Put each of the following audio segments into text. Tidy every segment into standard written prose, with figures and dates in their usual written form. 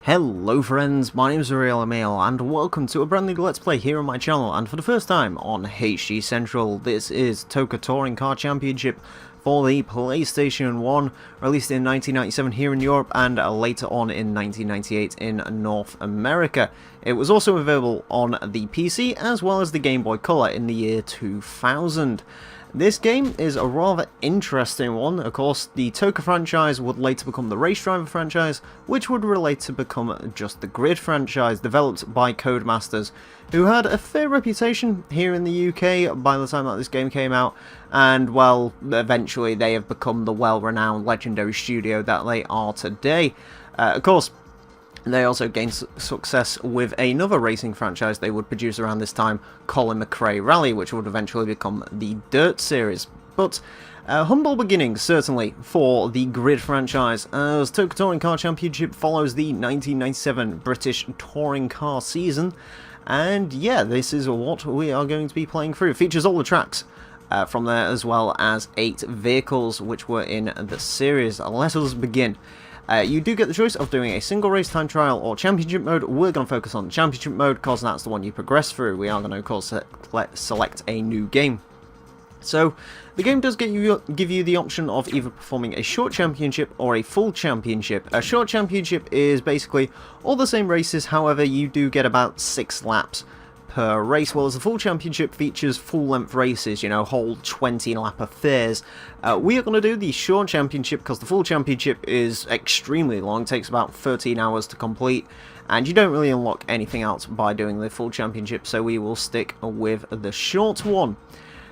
Hello friends, my name is Emile and welcome to a brand new Let's Play here on my channel, and for the first time on HG Central, this is TOCA Touring Car Championship for the PlayStation 1, released in 1997 here in Europe and later on in 1998 in North America. It was also available on the PC as well as the Game Boy Color in the year 2000. This game is a rather interesting one. Of course, the TOCA franchise would later become the Race Driver franchise, which would relate to become just the Grid franchise, developed by Codemasters, who had a fair reputation here in the UK by the time that this game came out, and, well, eventually they have become the well-renowned legendary studio that they are today. Of course, they also gained success with another racing franchise they would produce around this time, Colin McRae Rally, which would eventually become the Dirt series. But humble beginnings, certainly, for the Grid franchise, as TOCA Touring Car Championship follows the 1997 British Touring Car season. And yeah, this is what we are going to be playing through. It features all the tracks from there, as well as 8 vehicles which were in the series. Let us begin. You do get the choice of doing a single race time trial or championship mode. We're going to focus on the championship mode because that's the one you progress through. We are going to, of course, select a new game. So the game does give you the option of either performing a short championship or a full championship. A short championship is basically all the same races, however you do get about 6 laps per race, whereas the full championship features full-length races, you know, whole 20-lap affairs. We are going to do the short championship because the full championship is extremely long, takes about 13 hours to complete, and you don't really unlock anything else by doing the full championship, so we will stick with the short one.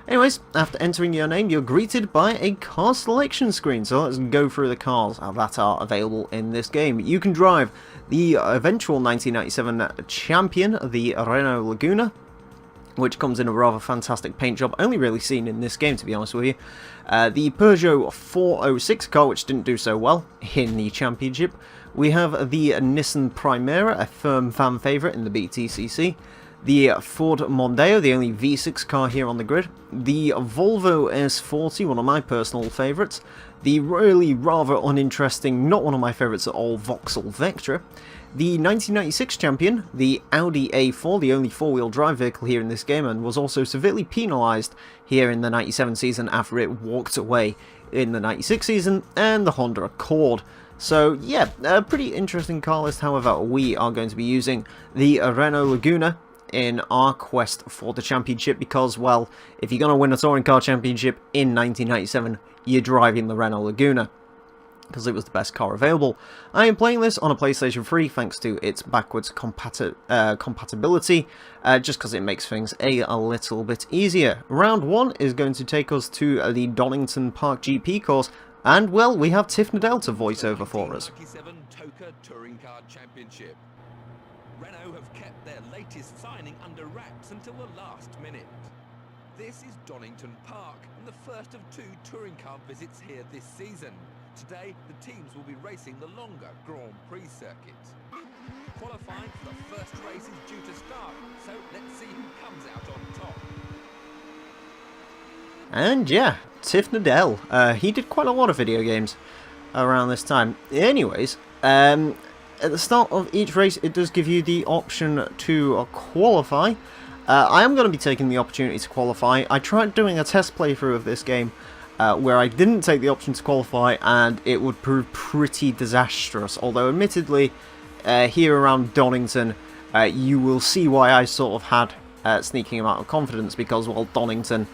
Anyways, after entering your name, you're greeted by a car selection screen, so let's go through the cars that are available in this game. You can drive the eventual 1997 champion, the Renault Laguna, which comes in a rather fantastic paint job, only really seen in this game, to be honest with you. The Peugeot 406 car, which didn't do so well in the championship. We have the Nissan Primera, a firm fan favourite in the BTCC. The Ford Mondeo, the only V6 car here on the grid. The Volvo S40, one of my personal favourites. The really rather uninteresting, not one of my favourites at all, Vauxhall Vectra. The 1996 champion, the Audi A4, the only 4-wheel drive vehicle here in this game, and was also severely penalised here in the 97 season after it walked away in the 96 season, and the Honda Accord. So yeah, a pretty interesting car list. However, we are going to be using the Renault Laguna in our quest for the championship because, well, if you're going to win a touring car championship in 1997, you're driving the Renault Laguna because it was the best car available. I am playing this on a PlayStation 3 thanks to its backwards compatibility, just because it makes things a little bit easier. Round 1 is going to take us to the Donington Park GP course, and, well, we have Tiff Nadell to voice over for us. TOCA Touring Car Championship. Renault have kept their latest signing under wraps until the last minute. This is Donington Park, and the first of 2 touring car visits here this season. Today, the teams will be racing the longer Grand Prix circuit. Qualifying for the first race is due to start, so let's see who comes out on top. And yeah, Tiff Nadell. He did quite a lot of video games around this time. Anyways, at the start of each race, it does give you the option to qualify. I am going to be taking the opportunity to qualify. I tried doing a test playthrough of this game where I didn't take the option to qualify, and it would prove pretty disastrous. Although, admittedly, here around Donington, you will see why I sort of had sneaking amount of confidence because, well, Donington,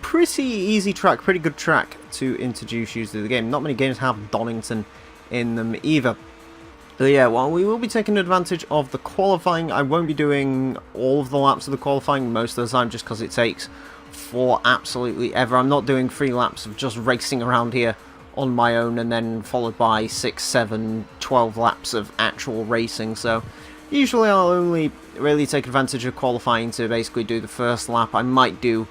pretty easy track, pretty good track to introduce you to the game. Not many games have Donington in them either. So yeah, well, we will be taking advantage of the qualifying. I won't be doing all of the laps of the qualifying most of the time just because it takes for absolutely ever. I'm not doing 3 laps of just racing around here on my own and then followed by 6, 7, 12 laps of actual racing. So usually I'll only really take advantage of qualifying to basically do the first lap. I might do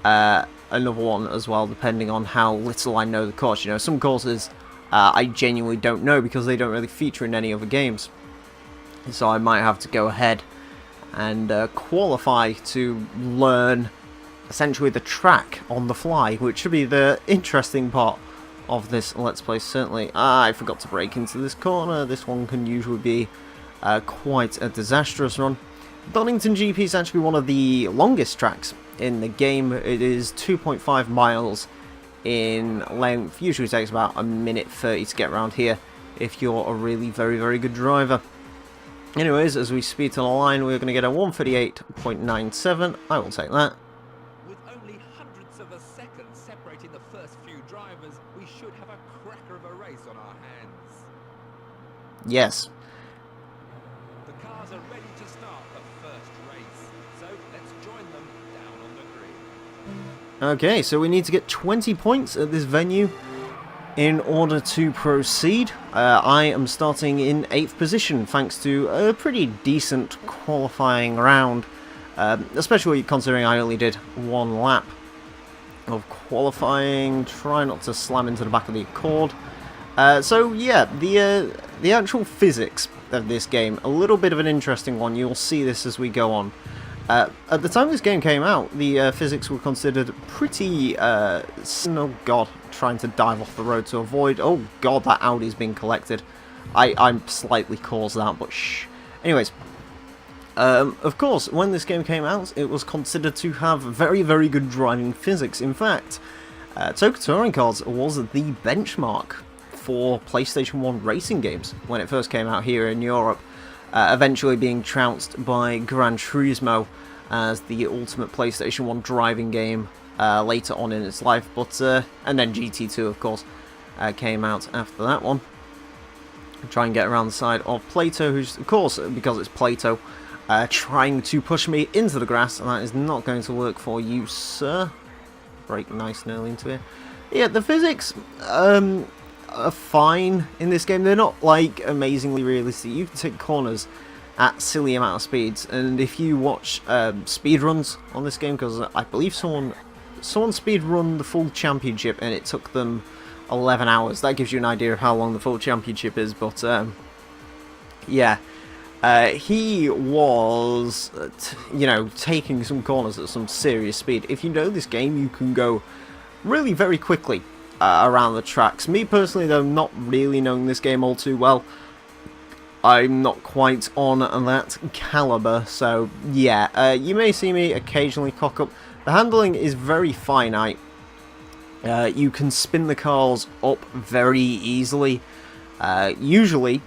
another one as well, depending on how little I know the course. You know, some courses I genuinely don't know because they don't really feature in any other games. So I might have to go ahead and qualify to learn essentially the track on the fly, which should be the interesting part of this Let's Play, certainly. I forgot to break into this corner. This one can usually be quite a disastrous run. Donington GP is actually one of the longest tracks in the game. It is 2.5 miles in length. Usually takes about a minute 30 to get around here if you're a really very good driver. Anyways, as we speed to the line, we're going to get a 138.97. I will take that. With only hundredths of a second separating the first few drivers, we should have a cracker of a race on our hands. Yes. The cars are ready to start the first race, so let's join them down on the grid. Okay, so we need to get 20 points at this venue in order to proceed. I am starting in 8th position thanks to a pretty decent qualifying round, especially considering I only did one lap of qualifying. Try not to slam into the back of the Accord. So yeah, the actual physics of this game, a little bit of an interesting one. You'll see this as we go on. At the time this game came out, the physics were considered pretty, oh god, trying to dive off the road to avoid, oh god, that Audi's been collected. I slightly caused that, but shh. Anyways, of course, when this game came out, it was considered to have very good driving physics. In fact, TOCA Touring Cards was the benchmark for PlayStation 1 racing games when it first came out here in Europe. Eventually being trounced by Gran Turismo as the ultimate PlayStation 1 driving game later on in its life, but and then GT2 of course came out after that one. Try and get around the side of Plato, who's of course, because it's Plato, trying to push me into the grass, and that is not going to work for you, sir. Brake nice and early into it. Yeah, the physics are fine in this game. They're not like amazingly realistic. You can take corners at silly amount of speeds, and if you watch speed runs on this game, because I believe someone speed run the full championship and it took them 11 hours. That gives you an idea of how long the full championship is. But yeah, he was you know, taking some corners at some serious speed. If you know this game, you can go really very quickly around the tracks. Me personally, though, not really knowing this game all too well, I'm not quite on that caliber, so yeah, you may see me occasionally cock up. The handling is very finite. You can spin the cars up very easily. Usually,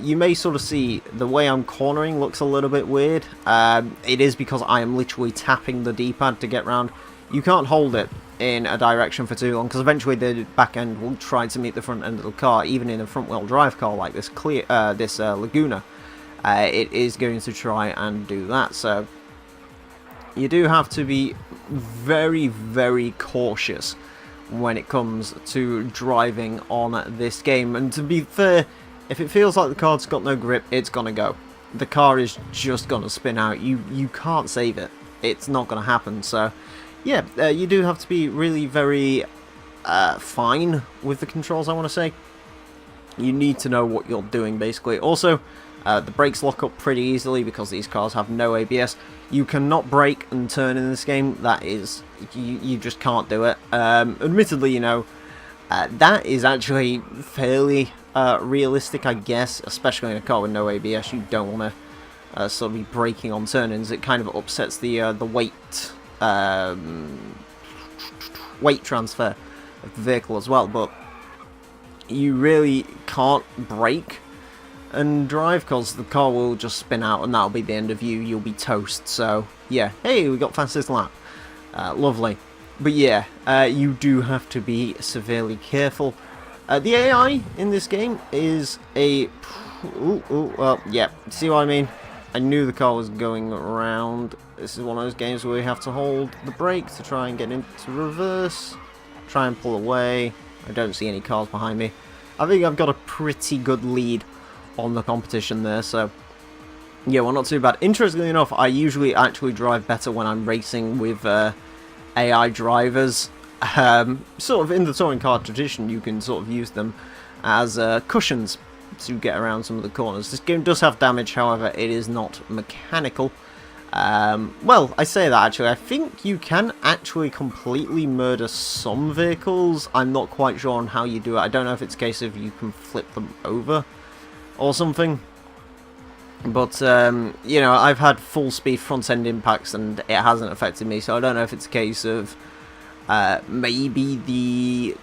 you may sort of see the way I'm cornering looks a little bit weird. It is because I am literally tapping the D-pad to get round. You can't hold it in a direction for too long, because eventually the back end will try to meet the front end of the car. Even in a front wheel drive car like this Laguna, it is going to try and do that. So you do have to be very cautious when it comes to driving on this game. And to be fair, if it feels like the car's got no grip, it's gonna go. The car is just gonna spin out. You can't save it. It's not gonna happen. So yeah, you do have to be really very fine with the controls, I want to say. You need to know what you're doing, basically. Also, the brakes lock up pretty easily because these cars have no ABS. You cannot brake and turn in this game. That is, you just can't do it. Admittedly, you know, that is actually fairly realistic, I guess, especially in a car with no ABS. You don't want to sort of be braking on turn-ins. It kind of upsets the weight transfer of the vehicle as well, but you really can't brake and drive because the car will just spin out and that'll be the end of you. You'll be toast. So yeah, hey, we got fastest lap. Lovely. But yeah, you do have to be severely careful. The AI in this game is a well, yeah, see what I mean? I knew the car was going around. This is one of those games where you have to hold the brake to try and get into reverse. Try and pull away. I don't see any cars behind me. I think I've got a pretty good lead on the competition there, so yeah, well, not too bad. Interestingly enough, I usually actually drive better when I'm racing with AI drivers. Sort of in the touring car tradition, you can sort of use them as cushions to get around some of the corners. This game does have damage, however, it is not mechanical. Well, I say that actually. I think you can actually completely murder some vehicles. I'm not quite sure on how you do it. I don't know if it's a case of you can flip them over or something. But, you know, I've had full speed front end impacts and it hasn't affected me. So I don't know if it's a case of maybe the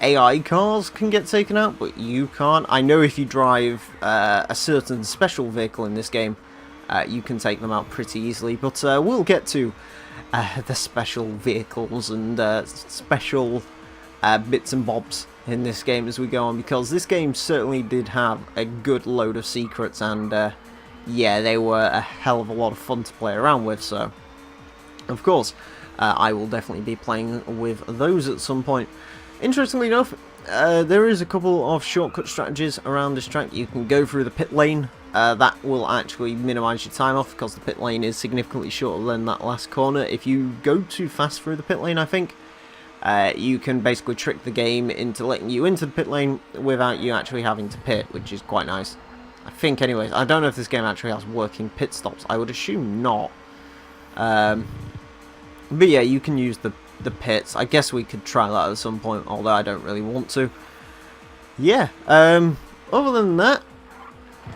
AI cars can get taken out, but you can't. I know if you drive a certain special vehicle in this game, you can take them out pretty easily, but we'll get to the special vehicles and special bits and bobs in this game as we go on, because this game certainly did have a good load of secrets, and yeah, they were a hell of a lot of fun to play around with, so of course I will definitely be playing with those at some point. Interestingly enough, there is a couple of shortcut strategies around this track. You can go through the pit lane. That will actually minimise your time off, because the pit lane is significantly shorter than that last corner. If you go too fast through the pit lane, I think, you can basically trick the game into letting you into the pit lane without you actually having to pit, which is quite nice. I think, anyways. I don't know if this game actually has working pit stops. I would assume not. But yeah, you can use the pits. I guess we could try that at some point, although I don't really want to. Yeah, other than that,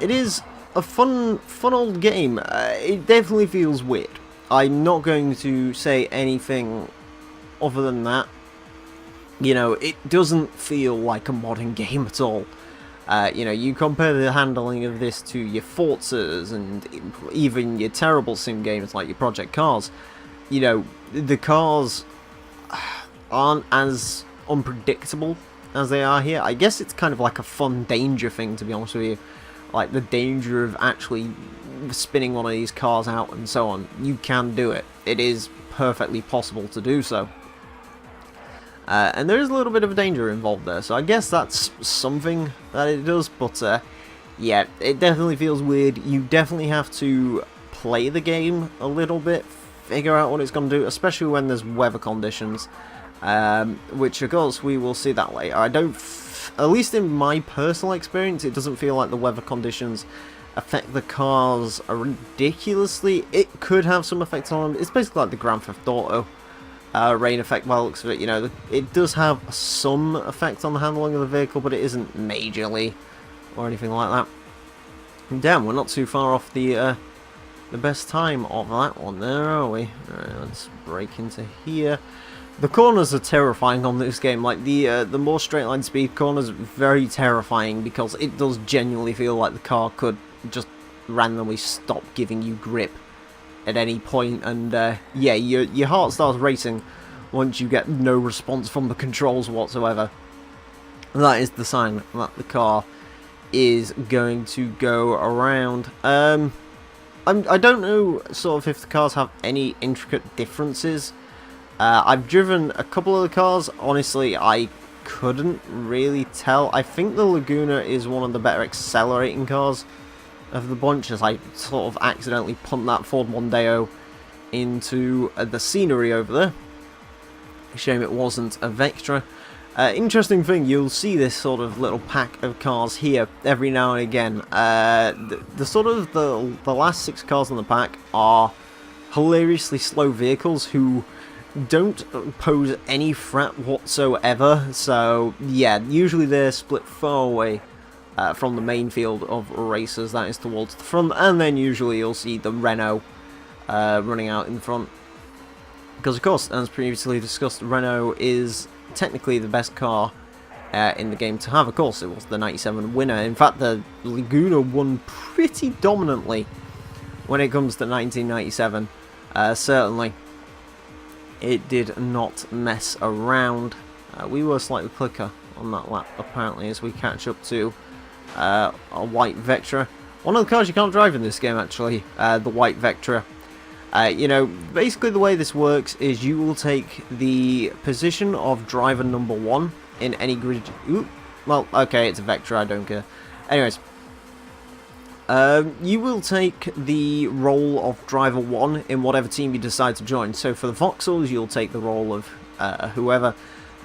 it is a fun old game. It definitely feels weird. I'm not going to say anything other than that. You know, it doesn't feel like a modern game at all. You know, you compare the handling of this to your Forzas and even your terrible sim games like your Project Cars. You know, the cars aren't as unpredictable as they are here. I guess it's kind of like a fun danger thing, to be honest with you. Like the danger of actually spinning one of these cars out and so on. You can do it. It is perfectly possible to do so. And there is a little bit of a danger involved there, so I guess that's something that it does, but yeah, it definitely feels weird. You definitely have to play the game a little bit, figure out what it's going to do, especially when there's weather conditions, which of course we will see that later. I don't, at least in my personal experience, it doesn't feel like the weather conditions affect the cars ridiculously. It could have some effect on them. It's basically like the Grand Theft Auto rain effect by the looks of it. You know, it does have some effect on the handling of the vehicle, but it isn't majorly or anything like that. And damn, we're not too far off the best time of that one there, are we? Alright, let's break into here. The corners are terrifying on this game. Like the more straight line speed corners are very terrifying, because it does genuinely feel like the car could just randomly stop giving you grip at any point, and yeah, your heart starts racing once you get no response from the controls whatsoever. That is the sign that the car is going to go around. I don't know sort of if the cars have any intricate differences. I've driven a couple of the cars. Honestly, I couldn't really tell. I think the Laguna is one of the better accelerating cars of the bunch, as I sort of accidentally pumped that Ford Mondeo into the scenery over there. Shame it wasn't a Vectra. Interesting thing, you'll see this sort of little pack of cars here every now and again. The sort of the last 6 cars in the pack are hilariously slow vehicles who don't pose any threat whatsoever. So yeah, usually they're split far away from the main field of racers, that is towards the front, and then usually you'll see the Renault running out in front. Because of course, as previously discussed, Renault is technically the best car in the game to have. Of course, it was the 97 winner. In fact, the Laguna won pretty dominantly when it comes to 1997. Certainly, it did not mess around. We were slightly quicker on that lap, apparently, as we catch up to a white Vectra. One of the cars you can't drive in this game, actually, the white Vectra. You know, basically the way this works is you will take the position of driver number 1 in any grid. Ooh, well, okay, it's a Vectra, I don't care. Anyways, you will take the role of driver 1 in whatever team you decide to join. So for the Vauxhalls, you'll take the role of whoever.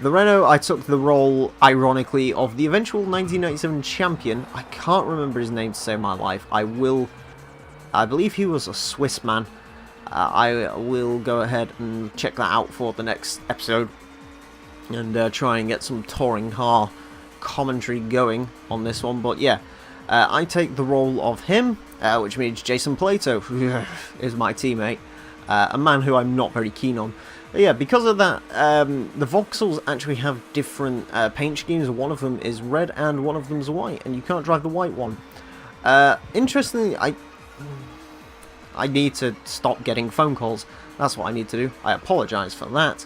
The Renault, I took the role, ironically, of the eventual 1997 champion. I can't remember his name to save my life. I will I believe he was a Swiss man. I will go ahead and check that out for the next episode and try and get some touring car commentary going on this one. But yeah, I take the role of him, which means Jason Plato is my teammate, a man who I'm not very keen on. But yeah, because of that, the Vauxhalls actually have different paint schemes. One of them is red and one of them is white, and you can't drive the white one. Interestingly, I need to stop getting phone calls. That's what I need to do. I apologise for that.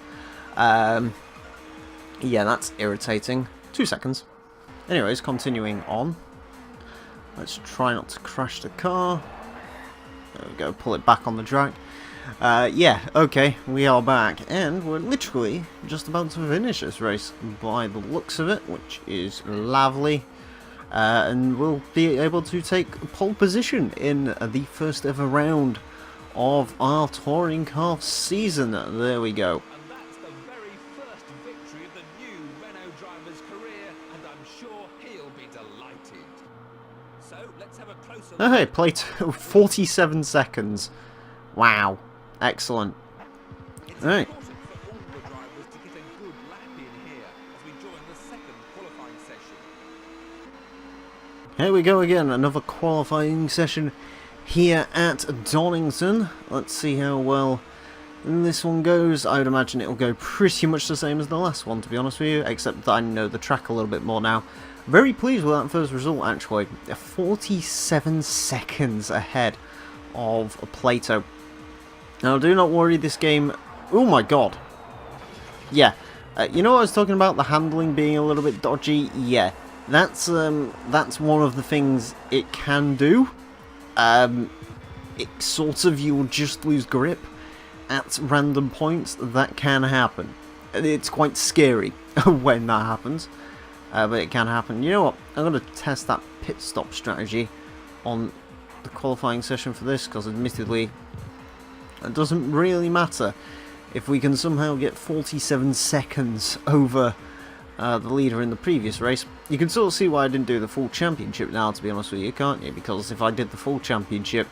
Yeah, that's irritating. 2 seconds. Anyways, continuing on. Let's try not to crash the car. There we go, pull it back on the track. Yeah, okay, we are back, and we're literally just about to finish this race by the looks of it, which is lovely. And we'll be able to take pole position in the first ever round of our touring car season. There we go. And that's the very first victory of the new Renault driver's career, and I'm sure he'll be delighted. So let's have a closer look. Oh, hey, Plato, 47 seconds. Wow, excellent. It's All right. important for all the drivers to get a good lap in here as we join the second qualifying session. Here we go again, another qualifying session here at Donington. Let's see how well this one goes. I would imagine it'll go pretty much the same as the last one, to be honest with you, except that I know the track a little bit more now. Very pleased with that first result, actually. 47 seconds ahead of Plato. Now, do not worry, this game... Oh my god. Yeah. You know what I was talking about, the handling being a little bit dodgy? Yeah. That's one of the things it can do. It sort of, you will just lose grip at random points. That can happen. It's quite scary when that happens, but it can happen. You know what? I'm going to test that pit stop strategy on the qualifying session for this, because admittedly, it doesn't really matter if we can somehow get 47 seconds over the leader in the previous race. You can sort of see why I didn't do the full championship now, to be honest with you, can't you? Because if I did the full championship,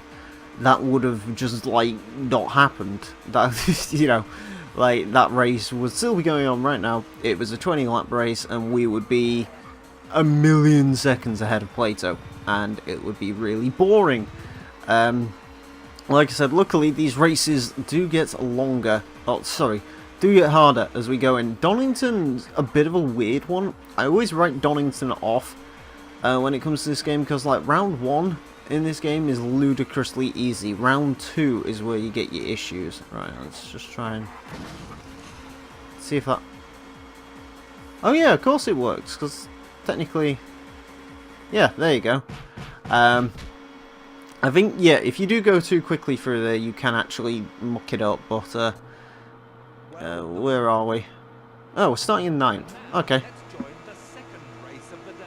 that would have just, like, not happened. That, you know, like, that race would still be going on right now. It was a 20-lap race, and we would be a million seconds ahead of Plato, and it would be really boring. Like I said, luckily these races do get longer. Oh, sorry. Do get harder as we go in. Donington's a bit of a weird one. I always write Donington off when it comes to this game, because like round 1 in this game is ludicrously easy. Round 2 is where you get your issues. Right, let's just try and see if that... Oh yeah, of course it works, because technically... Yeah, there you go. I think, yeah, if you do go too quickly through there, you can actually muck it up, but... where are we? Oh, we're starting in 9th. Okay. Let's join the second race of the day.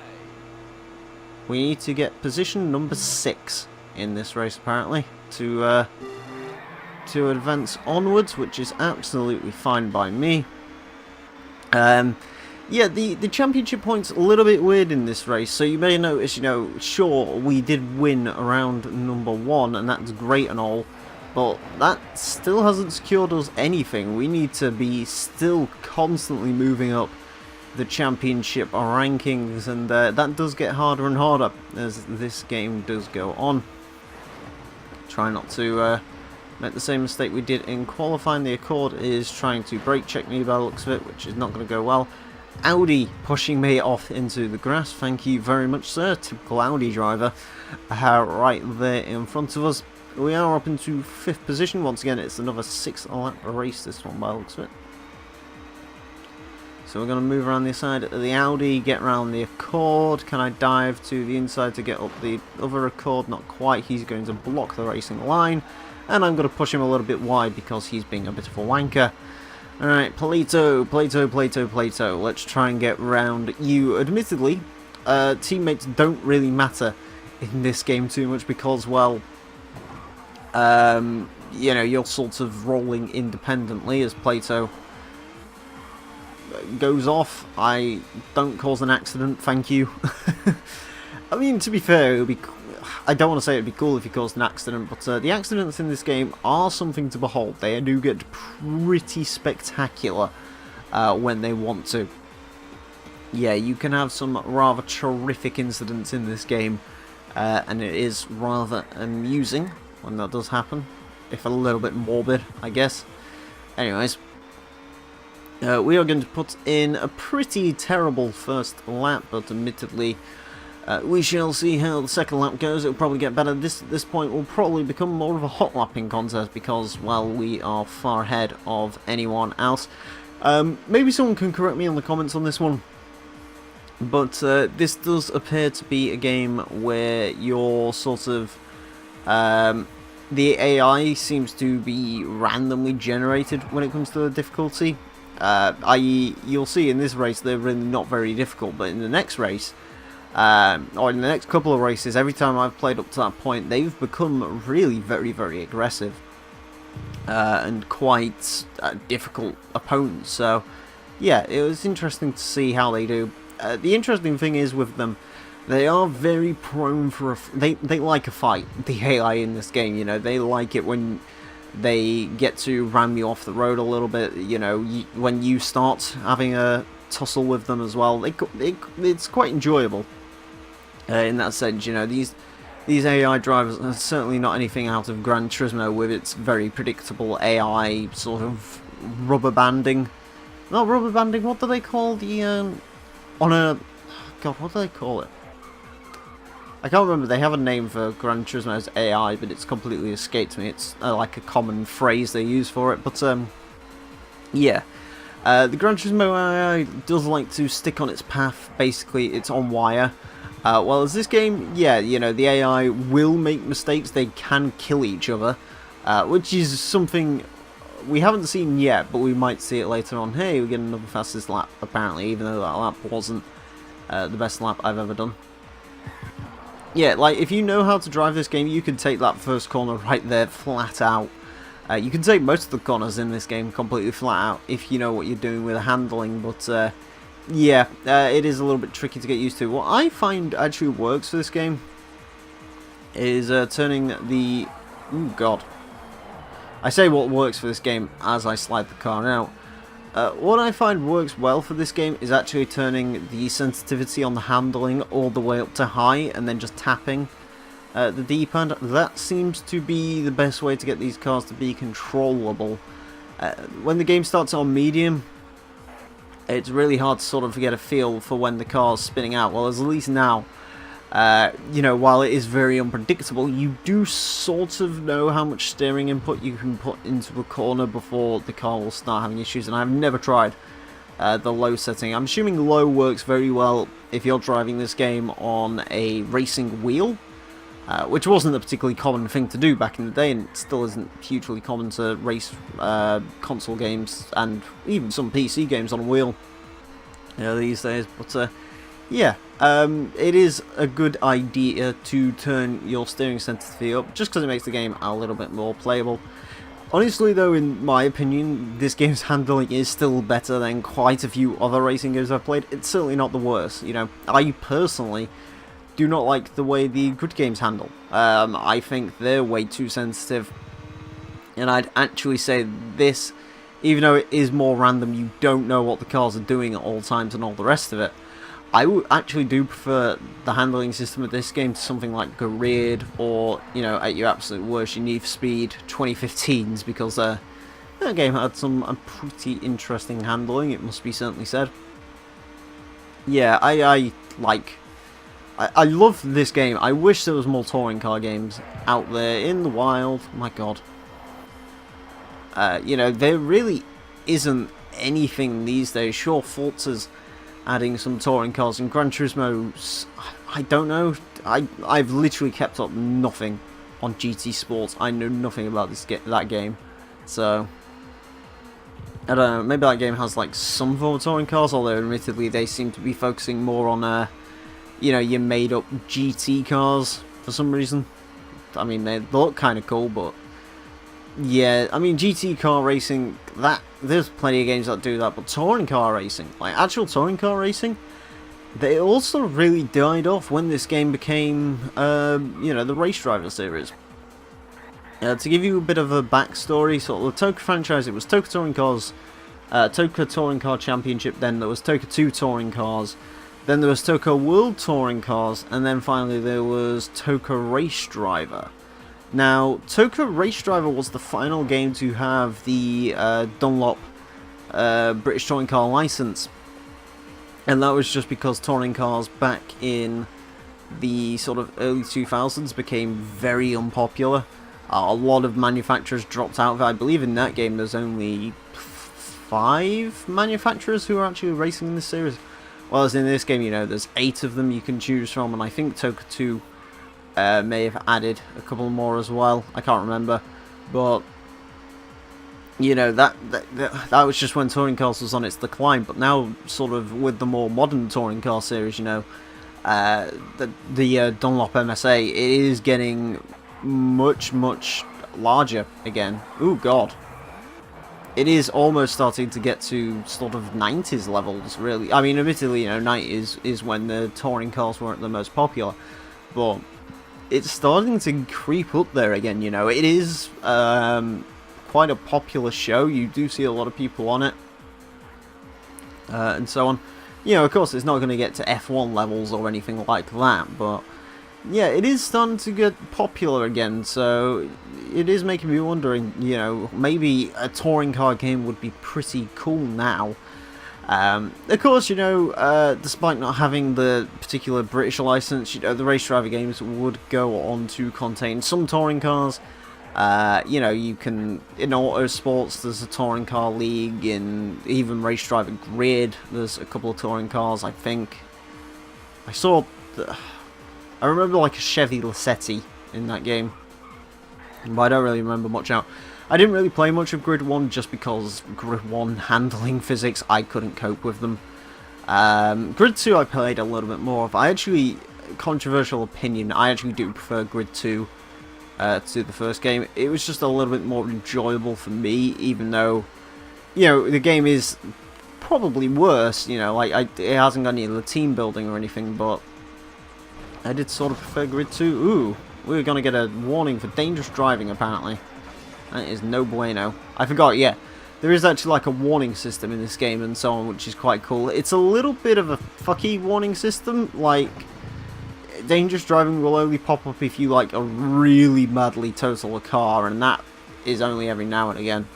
We need to get position number 6 in this race, apparently, to advance onwards, which is absolutely fine by me. Yeah, the championship point's a little bit weird in this race, so you may notice, you know, sure, we did win around number 1, and that's great and all, but that still hasn't secured us anything. We need to be still constantly moving up the championship rankings, and that does get harder and harder as this game does go on. Try not to make the same mistake we did in qualifying. The Accord is trying to brake check me by the looks of it, which is not going to go well. Audi pushing me off into the grass. Thank you very much, sir. Typical Audi driver. Right there in front of us. We are up into 5th position. Once again, it's another 6-lap race, this one, by the looks of it. So we're going to move around the side of the Audi, get around the Accord. Can I dive to the inside to get up the other Accord? Not quite. He's going to block the racing line. And I'm going to push him a little bit wide because he's being a bit of a wanker. Alright, Plato. Let's try and get round you. Admittedly, teammates don't really matter in this game too much because, well, you know, you're sort of rolling independently as Plato goes off. I don't cause an accident, thank you. I mean, to be fair, it would be... I don't want to say it'd be cool if he caused an accident, but the accidents in this game are something to behold. They do get pretty spectacular when they want to. Yeah, you can have some rather terrific incidents in this game, and it is rather amusing when that does happen, if a little bit morbid, I guess. Anyways, we are going to put in a pretty terrible first lap, but admittedly, we shall see how the second lap goes. It'll probably get better. This point will probably become more of a hot lapping contest because, well, we are far ahead of anyone else. Maybe someone can correct me in the comments on this one, but this does appear to be a game where you're sort of... the AI seems to be randomly generated when it comes to the difficulty. I.e., you'll see in this race they're really not very difficult, but in the next race, or in the next couple of races, every time I've played up to that point, they've become really very, very aggressive and quite difficult opponents. So, yeah, it was interesting to see how they do. The interesting thing is with them, they are very prone for they like a fight. The AI in this game, you know, they like it when they get to ram you off the road a little bit. You know, when you start having a tussle with them as well, it's quite enjoyable in that sense. You know, these AI drivers are certainly not anything out of Gran Turismo with its very predictable AI sort of rubber banding. Not rubber banding. What do they call the on a God? What do they call it? I can't remember. They have a name for Gran Turismo's AI, but it's completely escaped me. It's like a common phrase they use for it. But yeah, the Gran Turismo AI does like to stick on its path. Basically, it's on wire. Well, as this game, yeah, you know, the AI will make mistakes. They can kill each other, which is something we haven't seen yet, but we might see it later on. Hey, we get another fastest lap, apparently, even though that lap wasn't the best lap I've ever done. Yeah, like, if you know how to drive this game, you can take that first corner right there flat out. You can take most of the corners in this game completely flat out if you know what you're doing with the handling, but yeah, it is a little bit tricky to get used to. What I find actually works for this game is turning the... Oh god. I say what works for this game as I slide the car out. What I find works well for this game is actually turning the sensitivity on the handling all the way up to high and then just tapping the D-pad. That seems to be the best way to get these cars to be controllable. When the game starts on medium, it's really hard to sort of get a feel for when the car's spinning out. Well, at least now, you know, while it is very unpredictable, you do sort of know how much steering input you can put into a corner before the car will start having issues, and I've never tried the low setting. I'm assuming low works very well if you're driving this game on a racing wheel, which wasn't a particularly common thing to do back in the day, and it still isn't hugely common to race console games and even some PC games on a wheel these days, but yeah, it is a good idea to turn your steering sensitivity up, just because it makes the game a little bit more playable. Honestly though, in my opinion, this game's handling is still better than quite a few other racing games I've played. It's certainly not the worst, you know. I personally do not like the way the good games handle. I think they're way too sensitive, and I'd actually say this, even though it is more random, you don't know what the cars are doing at all times and all the rest of it, I would actually do prefer the handling system of this game to something like Grid, or, you know, at your absolute worst, your Need for Speed 2015s, because that game had some pretty interesting handling, it must be certainly said. Yeah, I love this game. I wish there was more touring car games out there in the wild. My god. You know, there really isn't anything these days. Sure, Forza's adding some touring cars, and Gran Turismo, I don't know. I've literally kept up nothing on GT Sports. I know nothing about that game, so I don't know. Maybe that game has like some form of touring cars, although admittedly they seem to be focusing more on you know, your made-up GT cars for some reason. I mean, they look kind of cool, but yeah, I mean, GT car racing, there's plenty of games that do that, but touring car racing, like actual touring car racing, they also really died off when this game became, you know, the Race Driver series. To give you a bit of a backstory, sort of the TOCA franchise, it was TOCA Touring Cars, TOCA Touring Car Championship, then there was TOCA 2 Touring Cars, then there was TOCA World Touring Cars, and then finally there was TOCA Race Driver. Now, TOCA Race Driver was the final game to have the Dunlop British Touring Car license, and that was just because touring cars back in the sort of early 2000s became very unpopular. A lot of manufacturers dropped out of it. I believe in that game there's only 5 manufacturers who are actually racing in this series. Whereas in this game, you know, there's 8 of them you can choose from, and I think TOCA 2 may have added a couple more as well. I can't remember, but you know, that was just when touring cars was on its decline. But now, sort of with the more modern touring car series, you know, the Dunlop MSA, it is getting much larger again. Ooh, God. It is almost starting to get to sort of 90s levels, really. I mean, admittedly, you know, 90s is when the touring cars weren't the most popular, but it's starting to creep up there again, you know. It is quite a popular show. You do see a lot of people on it, and so on. You know, of course, it's not going to get to F1 levels or anything like that, but yeah, it is starting to get popular again, so it is making me wondering, you know, maybe a touring car game would be pretty cool now. Of course, you know, despite not having the particular British license, you know, the race driver games would go on to contain some touring cars. You know, you can, in Autosports, there's a touring car league, in even Race Driver Grid, there's a couple of touring cars, I think. I remember like a Chevy Lacetti in that game, but I don't really remember much out. I didn't really play much of Grid 1 just because Grid 1 handling physics, I couldn't cope with them. Grid 2 I played a little bit more of. I actually, controversial opinion, I actually do prefer Grid 2 to the first game. It was just a little bit more enjoyable for me, even though, you know, the game is probably worse, you know, like it hasn't got any of the team building or anything, but I did sort of prefer Grid 2. Ooh, we're going to get a warning for dangerous driving, apparently. That is no bueno. I forgot, yeah. There is actually like a warning system in this game and so on, which is quite cool. It's a little bit of a fucky warning system. Like, dangerous driving will only pop up if you, like, a really madly total a car, and that is only every now and again.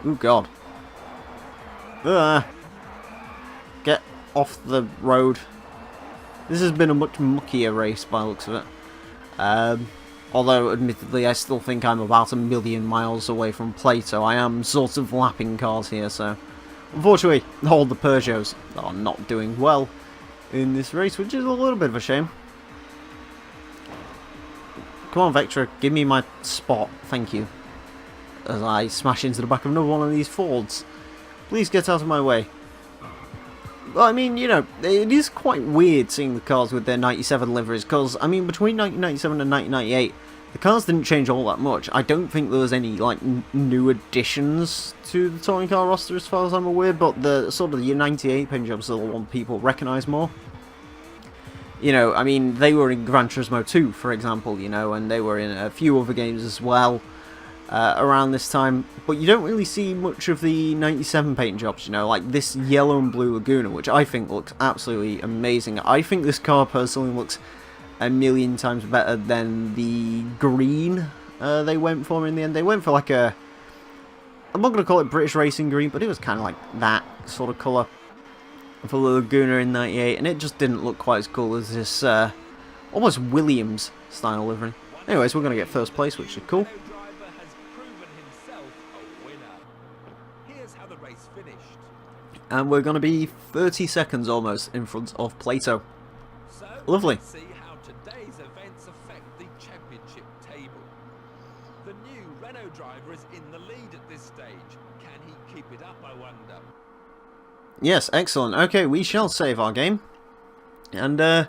Ooh, God. Get off the road. This has been a much muckier race by the looks of it. Although, admittedly, I still think I'm about 1,000,000 miles away from Plato. I am sort of lapping cars here, so unfortunately, all the Peugeots are not doing well in this race, which is a little bit of a shame. Come on, Vectra, give me my spot, thank you. As I smash into the back of another one of these Fords. Please get out of my way. Well, I mean, you know, it is quite weird seeing the cars with their 97 liveries, because, I mean, between 1997 and 1998, the cars didn't change all that much. I don't think there was any, like, new additions to the touring car roster as far as I'm aware, but the sort of the 98 paint jobs are the one people recognise more. You know, I mean, they were in Gran Turismo 2, for example, you know, and they were in a few other games as well. Around this time, but you don't really see much of the 97 paint jobs, you know, like this yellow and blue Laguna, which I think looks absolutely amazing. I think this car personally looks 1,000,000 times better than the green they went for in the end. They went for like a, I'm not going to call it British Racing green, but it was kind of like that sort of colour for the Laguna in 98, and it just didn't look quite as cool as this almost Williams style livery. Anyways, we're going to get first place, which is cool. And we're going to be 30 seconds almost in front of Plato. So, lovely. Let's see how today's events affect the championship table. The new Renault driver is in the lead at this stage. Can he keep it up, I wonder? Yes, excellent. Okay, we shall save our game. And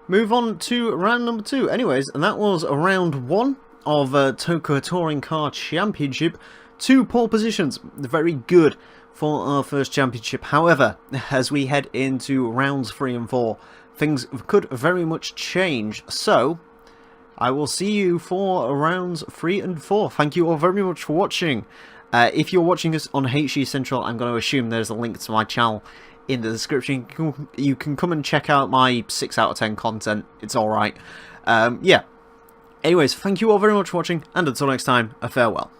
move on to round number 2. Anyways, and that was round 1 of TOCA Touring Car Championship. 2 pole positions. Very good. for our first championship. However, as we head into rounds 3 and 4, things could very much change. So, I will see you for rounds 3 and 4. Thank you all very much for watching. If you're watching us on HG Central, I'm going to assume there's a link to my channel in the description. You can come and check out my 6 out of 10 content. It's alright. Yeah. Anyways, thank you all very much for watching, and until next time, a farewell.